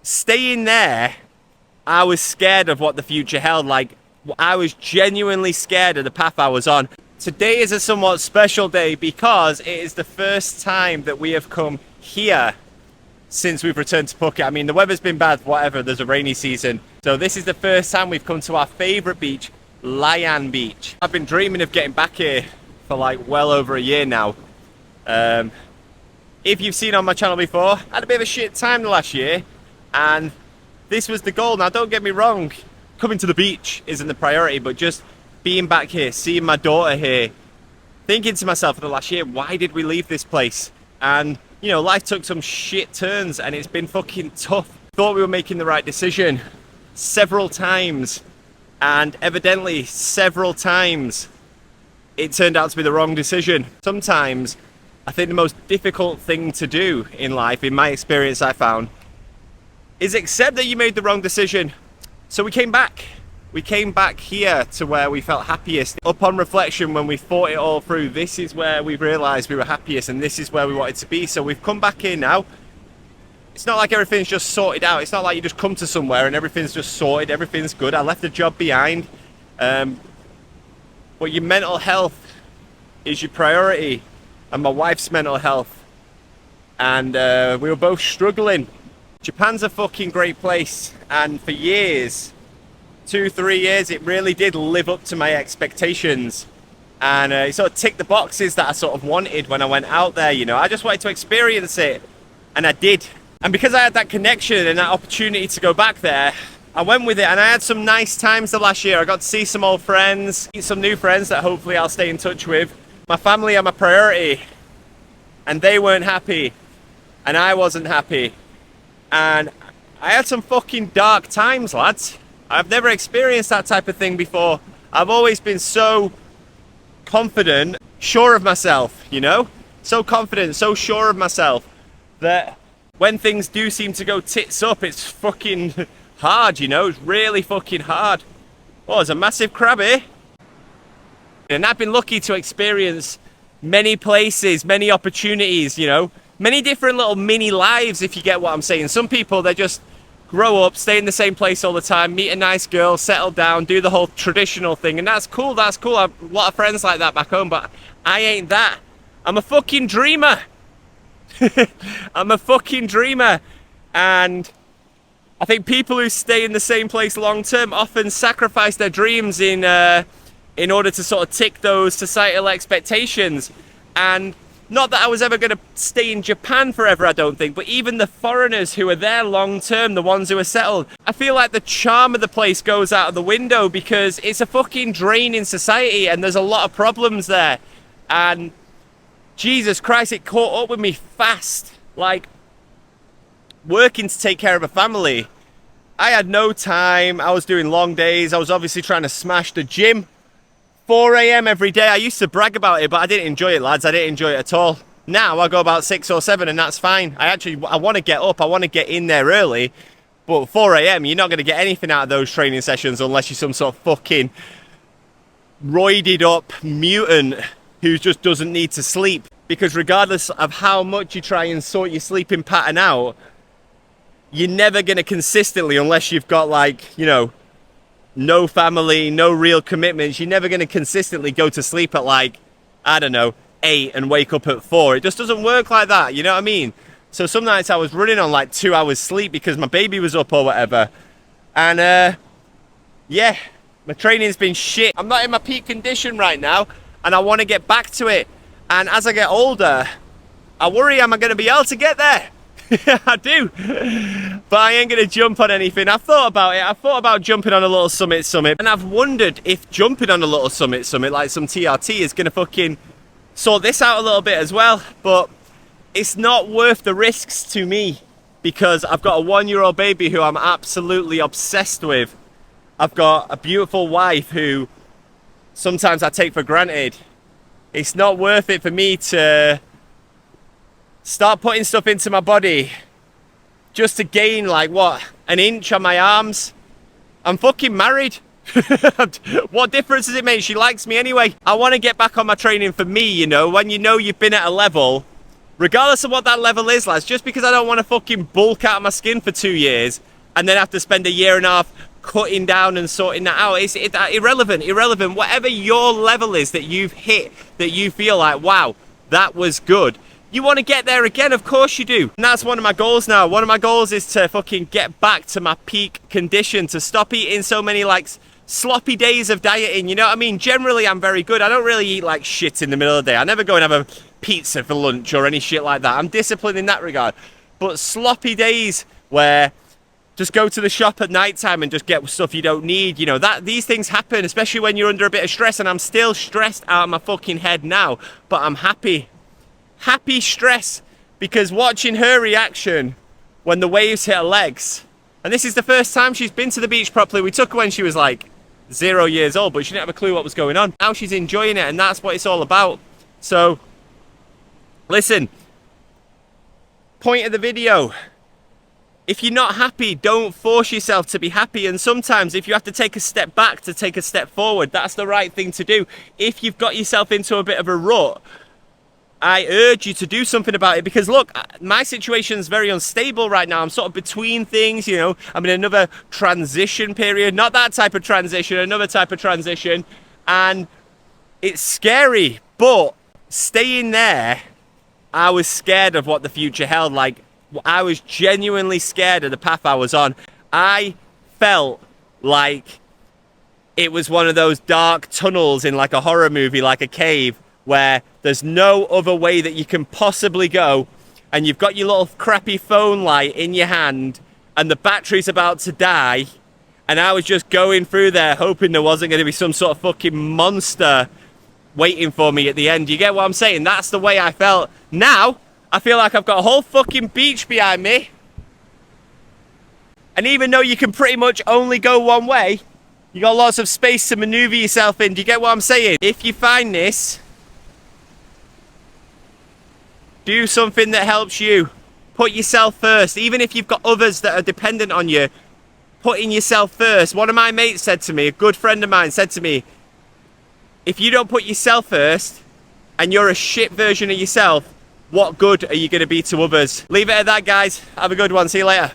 staying there, I was scared of what the future held. Like, I was genuinely scared of the path I was on. Today is a somewhat special day because it is the first time that we have come here since we've returned to Phuket. I mean, the weather's been bad, whatever, there's a rainy season. So this is the first time we've come to our favourite beach, Layan Beach. I've been dreaming of getting back here for like well over a year now. If you've seen on my channel before, I had a bit of a shit time the last year, and this was the goal. Now don't get me wrong, coming to the beach isn't the priority, but just being back here, seeing my daughter here, thinking to myself for the last year, why did we leave this place? And you know, life took some shit turns and it's been fucking tough. Thought we were making the right decision several times, and evidently several times it turned out to be the wrong decision. Sometimes I think the most difficult thing to do in life, in my experience I found, is accept that you made the wrong decision. So we came back. We came back here to where we felt happiest. Upon reflection, when we thought it all through, this is where we realised we were happiest and this is where we wanted to be. So we've come back here now. It's not like everything's just sorted out. It's not like you just come to somewhere and everything's just sorted, everything's good. I left the job behind. But your mental health is your priority, and my wife's mental health. And we were both struggling. Japan's a fucking great place, and for years, 2-3 years, it really did live up to my expectations, and it sort of ticked the boxes that I sort of wanted when I went out there. You know, I just wanted to experience it, and I did. And because I had that connection and that opportunity to go back there, I went with it, and I had some nice times the last year. I got to see some old friends, meet some new friends that hopefully I'll stay in touch with. My family are my priority, and they weren't happy, and I wasn't happy. And I had some fucking dark times, lads. I've never experienced that type of thing before. I've always been so confident, sure of myself, you know? So confident, so sure of myself that when things do seem to go tits up, it's fucking hard, you know? It's really fucking hard. Oh, there's a massive crab here. And I've been lucky to experience many places, many opportunities, you know? Many different little mini lives, if you get what I'm saying. Some people, they just grow up, stay in the same place all the time, meet a nice girl, settle down, do the whole traditional thing, and that's cool, that's cool. I have a lot of friends like that back home, but I ain't that. I'm a fucking dreamer. I'm a fucking dreamer. And I think people who stay in the same place long term often sacrifice their dreams in order to sort of tick those societal expectations. And not that I was ever going to stay in Japan forever, I don't think, but even the foreigners who are there long term, the ones who are settled, I feel like the charm of the place goes out of the window because it's a fucking drain in society and there's a lot of problems there. And Jesus Christ, it caught up with me fast. Like, working to take care of a family, I had no time. I was doing long days. I was obviously trying to smash the gym. 4 a.m. every day. I used to brag about it, but I didn't enjoy it, lads. I didn't enjoy it at all. Now I go about 6 or 7 and that's fine. I want to get up. I want to get in there early. But 4 a.m. you're not going to get anything out of those training sessions unless you're some sort of fucking roided up mutant who just doesn't need to sleep. Because regardless of how much you try and sort your sleeping pattern out, you're never going to consistently, unless you've got like, you know, no family, no real commitments, you're never going to consistently go to sleep at like, I don't know, 8 and wake up at 4. It just doesn't work like that, you know what I mean? So some nights I was running on like 2 hours sleep because my baby was up or whatever. And yeah, my training's been shit. I'm not in my peak condition right now and I want to get back to it. And as I get older, I worry, am I going to be able to get there? I do, but I ain't gonna jump on anything. I've thought about it. I've thought about jumping on a little summit, and I've wondered if jumping on a little summit like some TRT is gonna fucking sort this out a little bit as well. But it's not worth the risks to me because I've got a 1-year-old baby who I'm absolutely obsessed with. I've got a beautiful wife who sometimes I take for granted. It's not worth it for me to start putting stuff into my body just to gain like what, an inch on my arms. I'm fucking married. What difference does it make? She likes me anyway. I want to get back on my training for me, you know. When you know you've been at a level regardless of what that level is, lads, just because I don't want to fucking bulk out of my skin for 2 years and then have to spend a year and a half cutting down and sorting that out. It's irrelevant. Whatever your level is that you've hit, that you feel like, wow, that was good. You want to get there again, of course you do. And that's one of my goals now. One of my goals is to fucking get back to my peak condition, to stop eating so many like sloppy days of dieting, you know what I mean? Generally, I'm very good. I don't really eat like shit in the middle of the day. I never go and have a pizza for lunch or any shit like that. I'm disciplined in that regard. But sloppy days where just go to the shop at night time and just get stuff you don't need, you know, these things happen, especially when you're under a bit of stress, and I'm still stressed out of my fucking head now, but I'm happy stress, because watching her reaction when the waves hit her legs, and this is the first time she's been to the beach properly. We took her when she was like 0 years old, but she didn't have a clue what was going on. Now she's enjoying it, and that's what it's all about. So listen, point of the video, if you're not happy, don't force yourself to be happy. And sometimes if you have to take a step back to take a step forward, that's the right thing to do. If you've got yourself into a bit of a rut, I urge you to do something about it, because look, my situation is very unstable right now. I'm sort of between things, you know. I'm in another transition period, not that type of transition, another type of transition, and it's scary. But staying there, I was scared of what the future held. Like, I was genuinely scared of the path I was on. I felt like it was one of those dark tunnels in like a horror movie, like a cave, where there's no other way that you can possibly go, and you've got your little crappy phone light in your hand and the battery's about to die, and I was just going through there hoping there wasn't going to be some sort of fucking monster waiting for me at the end. You get what I'm saying? That's the way I felt. Now I feel like I've got a whole fucking beach behind me, and even though you can pretty much only go one way, you got lots of space to maneuver yourself in. Do you get what I'm saying? If you find this, do something that helps you. Put yourself first. Even if you've got others that are dependent on you, putting yourself first. One of my mates said to me, a good friend of mine said to me, if you don't put yourself first and you're a shit version of yourself, what good are you going to be to others? Leave it at that, guys. Have a good one. See you later.